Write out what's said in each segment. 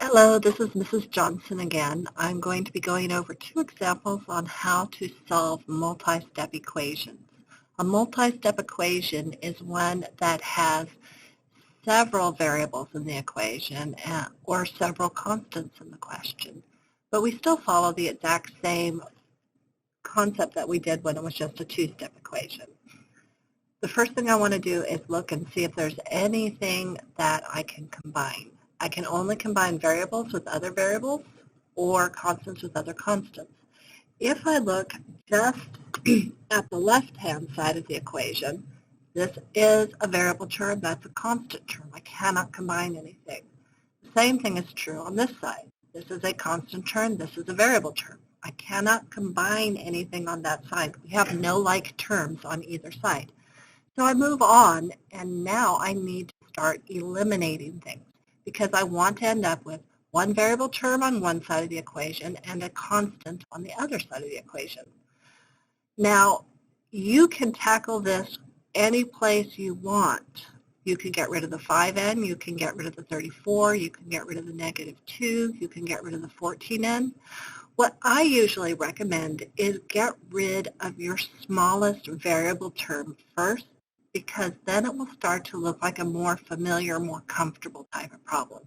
Hello, this is Mrs. Johnson again. I'm going to be going over two examples on how to solve multi-step equations. A multi-step equation is one that has several variables in the equation or several constants in the question, but we still follow the exact same concept that we did when it was just a two-step equation. The first thing I want to do is look and see if there's anything that I can combine. I can only combine variables with other variables or constants with other constants. If I look just at the left-hand side of the equation, this is a variable term, that's a constant term. I cannot combine anything. The same thing is true on this side. This is a constant term, this is a variable term. I cannot combine anything on that side. We have no like terms on either side. So I move on, and now I need to start eliminating things, because I want to end up with one variable term on one side of the equation and a constant on the other side of the equation. Now, you can tackle this any place you want. You can get rid of the 5n, you can get rid of the 34, you can get rid of the -2, you can get rid of the 14n. What I usually recommend is get rid of your smallest variable term first, because then it will start to look like a more familiar, more comfortable type of problem.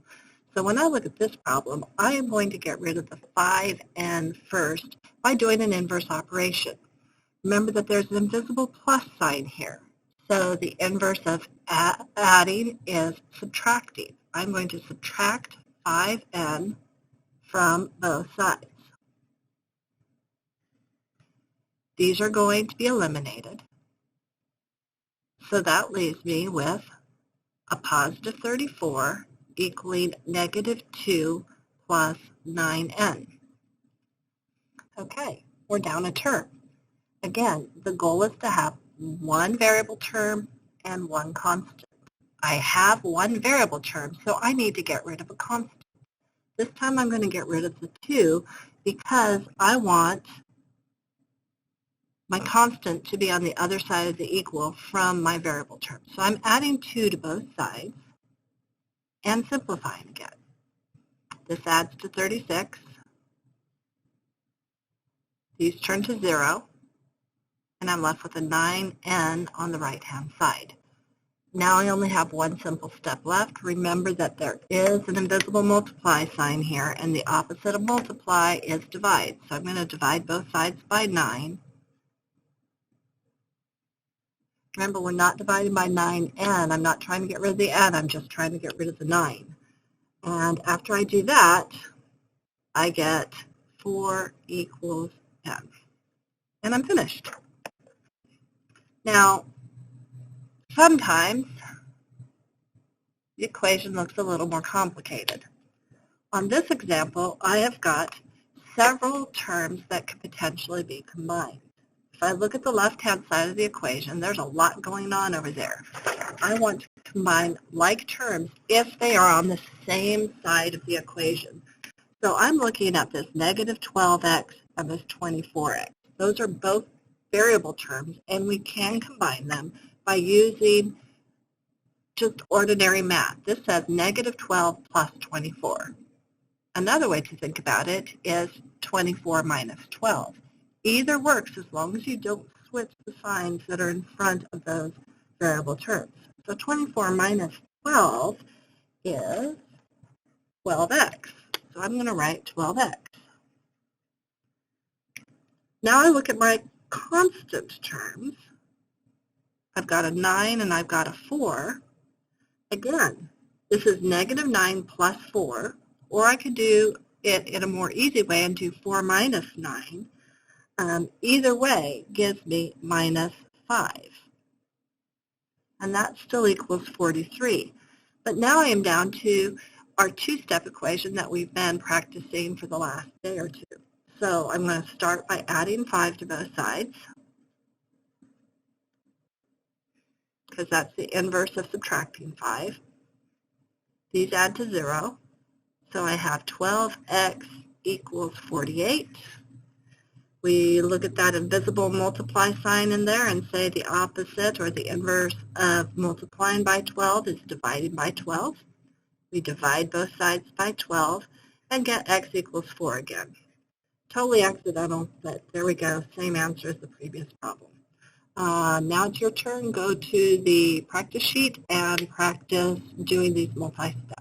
So when I look at this problem, I am going to get rid of the 5n first by doing an inverse operation. Remember that there's an invisible plus sign here. So the inverse of adding is subtracting. I'm going to subtract 5n from both sides. These are going to be eliminated. So that leaves me with a positive 34 equaling -2 plus 9n. Okay, we're down a term. Again, the goal is to have one variable term and one constant. I have one variable term, so I need to get rid of a constant. This time I'm going to get rid of the 2 because I want my constant to be on the other side of the equal from my variable term. So I'm adding 2 to both sides and simplifying again. This adds to 36. These turn to 0, and I'm left with a 9n on the right-hand side. Now I only have one simple step left. Remember that there is an invisible multiply sign here, and the opposite of multiply is divide. So I'm going to divide both sides by 9. Remember, we're not dividing by 9n. I'm not trying to get rid of the n. I'm just trying to get rid of the 9. And after I do that, I get 4 equals n. And I'm finished. Now, sometimes the equation looks a little more complicated. On this example, I have got several terms that could potentially be combined. If I look at the left-hand side of the equation, there's a lot going on over there. I want to combine like terms if they are on the same side of the equation. So I'm looking at this -12x and this 24x. Those are both variable terms, and we can combine them by using just ordinary math. This says -12 plus 24. Another way to think about it is 24 minus 12. Either works as long as you don't switch the signs that are in front of those variable terms. So 24 minus 12 is 12x. So I'm going to write 12x. Now I look at my constant terms. I've got a 9 and I've got a 4. Again, this is -9 plus 4, or I could do it in a more easy way and do 4 minus 9. Either way gives me -5. And that still equals 43. But now I am down to our two-step equation that we've been practicing for the last day or two. So I'm going to start by adding 5 to both sides, because that's the inverse of subtracting 5. These add to 0. So I have 12x equals 48. We look at that invisible multiply sign in there and say the opposite or the inverse of multiplying by 12 is dividing by 12. We divide both sides by 12 and get x equals 4 again. Totally accidental, but there we go. Same answer as the previous problem. Now it's your turn. Go to the practice sheet and practice doing these multi-step.